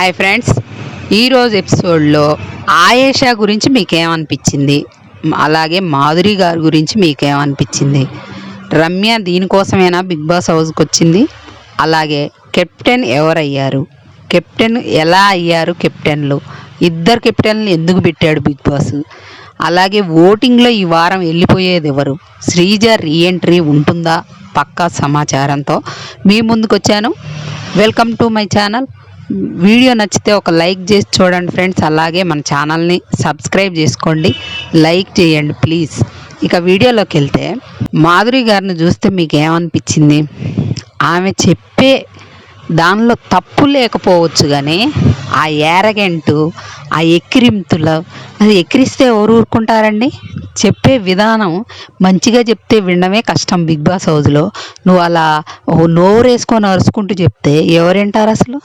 Hi friends, ఈరోజు ఎపిసోడ్లో ఆయేషా గురించి మీకేమనిపించింది, అలాగే మాధురి గారి గురించి మీకేమనిపించింది, రమ్య దీనికోసమేనా బిగ్ బాస్ హౌస్కి వచ్చింది, అలాగే కెప్టెన్ ఎవరయ్యారు, కెప్టెన్ ఎలా అయ్యారు, కెప్టెన్లు ఇద్దరు కెప్టెన్లు ఎందుకు పెట్టాడు బిగ్ బాస్, అలాగే ఓటింగ్లో ఈ వారం వెళ్ళిపోయేది ఎవరు, శ్రీజ రీఎంట్రీ ఉంటుందా పక్కా సమాచారంతో మీ ముందుకు వచ్చాను. Welcome to my channel. Video నచ్చితే ఒక లైక్ చేసి చూడండి ఫ్రెండ్స్, అలాగే మన ఛానల్ని సబ్స్క్రైబ్ చేసుకోండి, లైక్ చేయండి ప్లీజ్. ఇక వీడియోలోకి వెళ్తే మాధురి గారిని చూస్తే మీకు ఏమనిపించింది? ఆమె చెప్పే దానిలో తప్పు లేకపోవచ్చు, కానీ ఆ యారగెంటు, ఆ ఎక్కిరింపులు, అది ఎక్కిరిస్తే ఎవరు ఊరుకుంటారండి? చెప్పే విధానం మంచిగా చెప్తే వినడమే కష్టం బిగ్ బాస్ హౌస్లో. నువ్వు అలా నోరేసుకొని అరుచుకుంటూ చెప్తే ఎవరు వింటారు?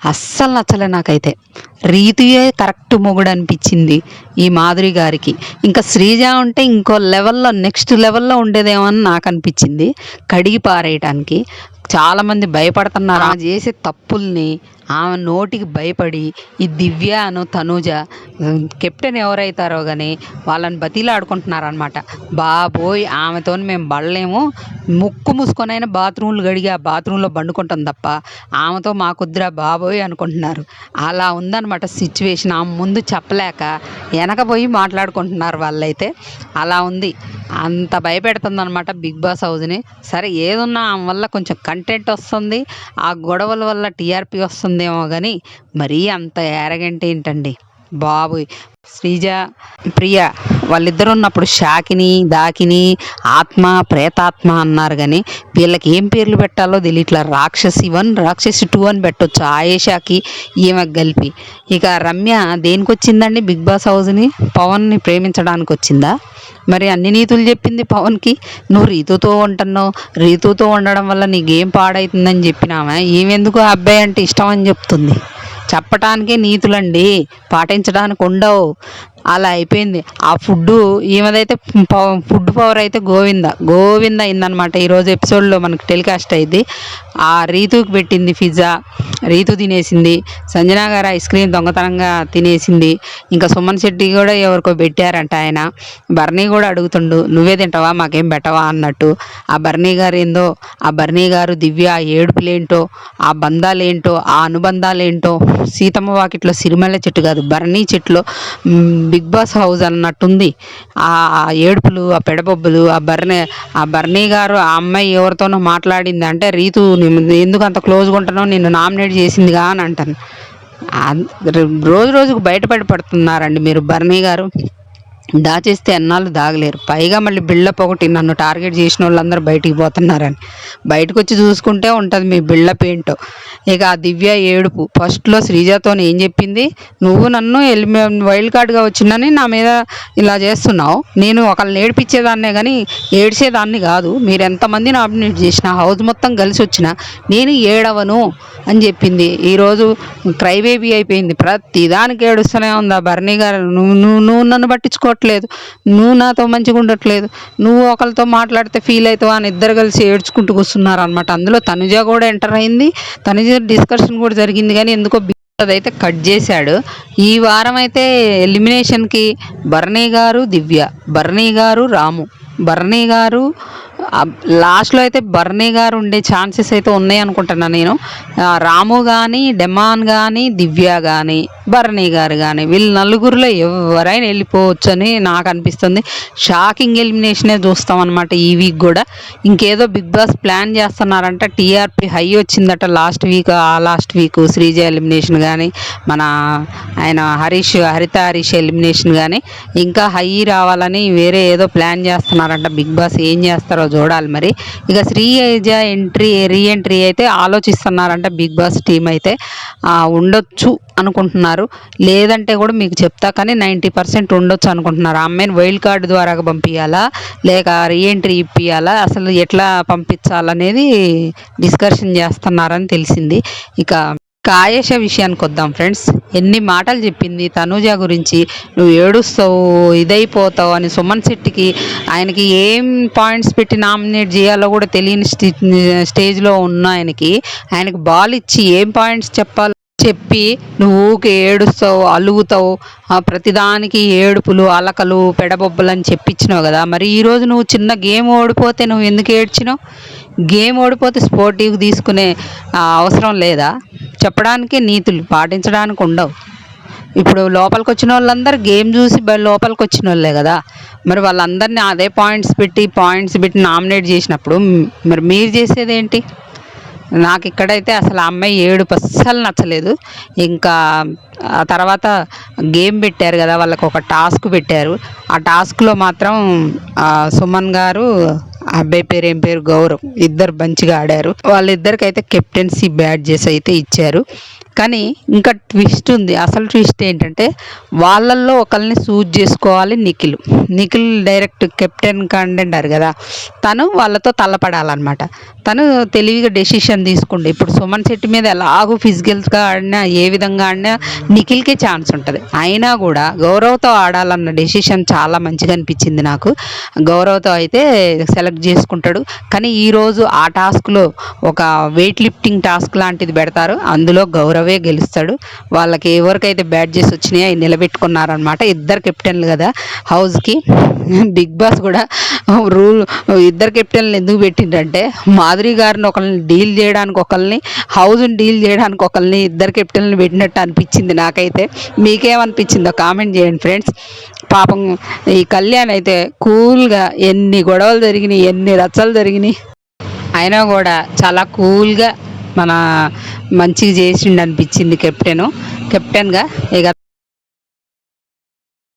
అస్సలు నచ్చలే నాకైతే. రీతియే కరెక్ట్ మొగుడు అనిపించింది ఈ మాధురి గారికి. ఇంకా శ్రీజ ఉంటే ఇంకో లెవెల్లో, నెక్స్ట్ లెవెల్లో ఉండేదేమో అని నాకు అనిపించింది. కడిగి పారేయటానికి చాలామంది భయపడుతున్నారు ఆమె చేసే తప్పుల్ని. ఆమె నోటికి భయపడి ఈ దివ్య అను తనూజ కెప్టెన్ ఎవరైతారో కానీ వాళ్ళని బతిలాడుకుంటున్నారు అనమాట. బాబోయ్, ఆమెతో మేము పడలేము, ముక్కు మూసుకొనైనా బాత్రూమ్లు గడిగి ఆ బాత్రూంలో బండుకుంటాం తప్ప ఆమెతో మా కుద్దురా బాబోయ్ అనుకుంటున్నారు. అలా ఉందన్నమాట సిచ్యువేషన్. ఆమె ముందు చెప్పలేక వెనకపోయి మాట్లాడుకుంటున్నారు వాళ్ళైతే. అలా ఉంది, అంత భయపెడుతుంది అనమాట బిగ్ బాస్ హౌస్ని. సరే, ఏదున్నా ఆమె వల్ల కొంచెం కంటెంట్ వస్తుంది, ఆ గొడవల వల్ల టీఆర్పీ వస్తుందేమో కానీ మరీ అంత యారగెంట్ ఏంటండి బాబు. శ్రీజ, ప్రియ వాళ్ళిద్దరు ఉన్నప్పుడు షాకిని, దాకిని, ఆత్మ, ప్రేతాత్మ అన్నారు, కానీ వీళ్ళకి ఏం పేర్లు పెట్టాలో తెలియట్లా. రాక్షసి 1, రాక్షసి 2 అని పెట్టవచ్చు ఆయేషాకి ఈమెకు కలిపి. ఇక రమ్య దేనికి వచ్చిందండి బిగ్ బాస్ హౌస్ని? పవన్ని ప్రేమించడానికి వచ్చిందా? మరి అన్ని నీతులు చెప్పింది పవన్కి. నువ్వు రీతుతో ఉంటున్నావు, రీతుతో ఉండడం వల్ల నీకేం పాడవుతుందని చెప్పినామా? ఈమెందుకు ఆ అబ్బాయి అంటే ఇష్టం అని చెప్తుంది. చెప్పటానికే నీతులండి, పాటించడానికి ఉండవు. అలా అయిపోయింది. ఆ ఫుడ్ ఈమెదైతే ఫుడ్ పవర్ అయితే గోవింద అయిందనమాట. ఈరోజు ఎపిసోడ్లో మనకు టెలికాస్ట్ అయింది. ఆ రీతుకి పెట్టింది పిజ్జా, రీతు తినేసింది. సంజన గారు ఐస్ క్రీమ్ దొంగతనంగా తినేసింది. ఇంకా సుమన్ శెట్టి కూడా ఎవరికో పెట్టారంట. ఆయన బర్నీ కూడా అడుగుతుండు, నువ్వే తింటావా మాకేం పెట్టవా అన్నట్టు. ఆ బర్నీ గారు ఏందో, ఆ బర్నీ గారు దివ్య ఆ ఏడుపులేంటో, ఆ బంధాలేంటో, ఆ అనుబంధాలేంటో. సీతమ్మ వాకిట్లో సిరిమల్లె చెట్టు కాదు, బర్నీ చెట్లు బిగ్ బాస్ హౌస్ అన్నట్టుంది. ఆ ఏడుపులు, ఆ పెడబొబ్బులు, ఆ బర్నీ గారు ఆ అమ్మాయి ఎవరితోనో మాట్లాడింది అంటే, రీతు ఎందుకు అంత క్లోజ్గా ఉంటున్నావు, నిన్ను నామినేట్ చేసిందిగా అని అంటాను. రోజు రోజుకు బయటపడుతున్నారండి మీరు. బర్నీ గారు దాచేస్తే ఎన్నాళ్ళు దాగలేరు. పైగా మళ్ళీ బిల్డప్ ఒకటి, నన్ను టార్గెట్ చేసిన వాళ్ళందరూ బయటికి పోతున్నారని. బయటకు వచ్చి చూసుకుంటే ఉంటుంది మీ బిల్డప్ ఏంటో. ఇక ఆ దివ్య ఏడుపు ఫస్ట్లో శ్రీజతో ఏం చెప్పింది? నువ్వు నన్ను వైల్డ్ కార్డ్గా వచ్చిందని నా మీద ఇలా చేస్తున్నావు, నేను ఒకళ్ళని ఏడిపించేదాన్నే కానీ ఏడ్చేదాన్ని కాదు, మీరు ఎంతమంది నామినేట్ చేసినా హౌస్ మొత్తం కలిసి వచ్చినా నేను ఏడవను అని చెప్పింది. ఈరోజు క్రైబేబీ అయిపోయింది, ప్రతి దానికి ఏడుస్తూనే ఉంది ఆ బర్నీ గారు. నువ్వు నన్ను పట్టించుకోవట్లేదు, నువ్వు నాతో మంచిగా ఉండట్లేదు, నువ్వు ఒకరితో మాట్లాడితే ఫీల్ అవుతావు అని ఇద్దరు కలిసి ఏడ్చుకుంటూ కూర్చున్నారు అనమాట. అందులో తనుజ కూడా ఎంటర్ అయింది, తనుజ డిస్కషన్ కూడా జరిగింది, కానీ ఎందుకో అదైతే కట్ చేశాడు. ఈ వారం అయితే ఎలిమినేషన్కి బర్నీ గారు దివ్య, బర్నీ గారు రాము, బర్నీ గారు లాస్ట్లో అయితే బర్నీ గారు ఉండే ఛాన్సెస్ అయితే ఉన్నాయి అనుకుంటున్నాను నేను. రాము కానీ, డెమాన్ కానీ, దివ్య కానీ, బర్నీ గారు కానీ, వీళ్ళు నలుగురిలో ఎవరైనా వెళ్ళిపోవచ్చు అని నాకు అనిపిస్తుంది. షాకింగ్ ఎలిమినేషనే చూస్తాం అనమాట ఈ వీక్ కూడా. ఇంకేదో బిగ్ బాస్ ప్లాన్ చేస్తున్నారంట. టీఆర్పీ హై వచ్చిందట లాస్ట్ వీక్ శ్రీజ ఎలిమినేషన్ కానీ, మన ఆయన హరిత హరీష్ ఎలిమినేషన్ కానీ ఇంకా హై రావాలని వేరే ఏదో ప్లాన్ చేస్తున్నారంట. బిగ్ బాస్ ఏం చేస్తారో చూడాలి మరి. ఇక శ్రీజ రీఎంట్రీ అయితే ఆలోచిస్తున్నారంట బిగ్ బాస్ టీం అయితే. ఉండొచ్చు అనుకుంటున్నారు, లేదంటే కూడా మీకు చెప్తా, కానీ 90% ఉండొచ్చు అనుకుంటున్నారు. ఆ అమ్మాయిని వైల్డ్ కార్డు ద్వారా పంపించాలా లేక రీఎంట్రీ ఇప్పియాలా, అసలు ఎట్లా పంపించాలనేది డిస్కషన్ చేస్తున్నారని తెలిసింది. ఇక ఆయేషా విషయానికి వద్దాం ఫ్రెండ్స్. ఎన్ని మాటలు చెప్పింది తనూజ గురించి, నువ్వు ఏడుస్తావు, ఇదైపోతావు అని. సుమన్ శెట్టికి ఆయనకి ఏం పాయింట్స్ పెట్టి నామినేట్ చేయాలో కూడా తెలియని స్టేజ్లో ఉన్న ఆయనకి బాల్ ఇచ్చి ఏం పాయింట్స్ చెప్పాలో చెప్పి నువ్వు ఊకే ఏడుస్తావు, అలుగుతావు, ప్రతిదానికి ఏడుపులు, అలకలు, పెడబొబ్బలు అని చెప్పించినావు కదా. మరి ఈరోజు నువ్వు చిన్న గేమ్ ఓడిపోతే నువ్వు ఎందుకు ఏడ్చినావు? గేమ్ ఓడిపోతే స్పోర్టివ్ తీసుకునే అవసరం లేదా? చెప్పడానికి నీతులు పాటించడానికి ఉండవు. ఇప్పుడు లోపలికి వచ్చిన వాళ్ళందరూ గేమ్ చూసి లోపలికి వచ్చిన వాళ్ళే కదా. మరి వాళ్ళందరినీ అదే పాయింట్స్ పెట్టి నామినేట్ చేసినప్పుడు మరి మీరు చేసేది ఏంటి? నాకు ఇక్కడైతే అసలు ఆ అమ్మాయి ఏడుపు అస్సలు నచ్చలేదు. ఇంకా ఆ తర్వాత గేమ్ పెట్టారు కదా, వాళ్ళకి ఒక టాస్క్ పెట్టారు. ఆ టాస్క్లో మాత్రం సుమన్ గారు, అబ్బాయి పేరు ఏం పేరు, గౌరవ్, ఇద్దరు మంచిగా ఆడారు. వాళ్ళిద్దరికైతే కెప్టెన్సీ బ్యాడ్జెస్ అయితే ఇచ్చారు. కానీ ఇంకా ట్విస్ట్ ఉంది. అసలు ట్విస్ట్ ఏంటంటే వాళ్ళల్లో ఒకరిని చూజ్ చేసుకోవాలి నిఖిల్ డైరెక్ట్ కెప్టెన్ కంటెండర్ కదా, తను వాళ్ళతో తలపడాలన్నమాట. తను తెలివిగా డెసిషన్ తీసుకుండే. ఇప్పుడు సుమన్ శెట్టి మీద ఎలాగో ఫిజికల్స్గా ఆడినా, ఏ విధంగా ఆడినా నిఖిల్కే ఛాన్స్ ఉంటుంది. అయినా కూడా గౌరవ్తో ఆడాలన్న డెసిషన్ చాలా మంచిగా అనిపించింది నాకు. గౌరవ్తో అయితే సెలెక్ట్ చేసుకుంటాడు. కానీ ఈరోజు ఆ టాస్క్లో ఒక వెయిట్ లిఫ్టింగ్ టాస్క్ లాంటిది పెడతారు. అందులో గౌరవే గెలుస్తాడు. వాళ్ళకి ఎవరికైతే బ్యాడ్జెస్ వచ్చినాయో అవి నిలబెట్టుకున్నారనమాట. ఇద్దరు కెప్టెన్లు కదా హౌస్కి. బిగ్ బాస్ కూడా రూల్ ఇద్దరు కెప్టెన్లు ఎందుకు పెట్టిండంటే మాధురి గారిని ఒకరిని డీల్ చేయడానికి ఒకరిని, హౌస్ని డీల్ చేయడానికి ఒకరిని, ఇద్దరు కెప్టెన్లు పెట్టినట్టు అనిపించింది నాకైతే. మీకేమనిపించిందో కామెంట్ చేయండి ఫ్రెండ్స్. పాపం ఈ కళ్యాణ్ అయితే కూల్గా ఎన్ని గొడవలు జరిగినాయి, ఎన్ని రచ్చలు జరిగినాయి, అయినా కూడా చాలా కూల్గా మన మంచిగా చేసిండు అనిపించింది కెప్టెన్గా. ఇక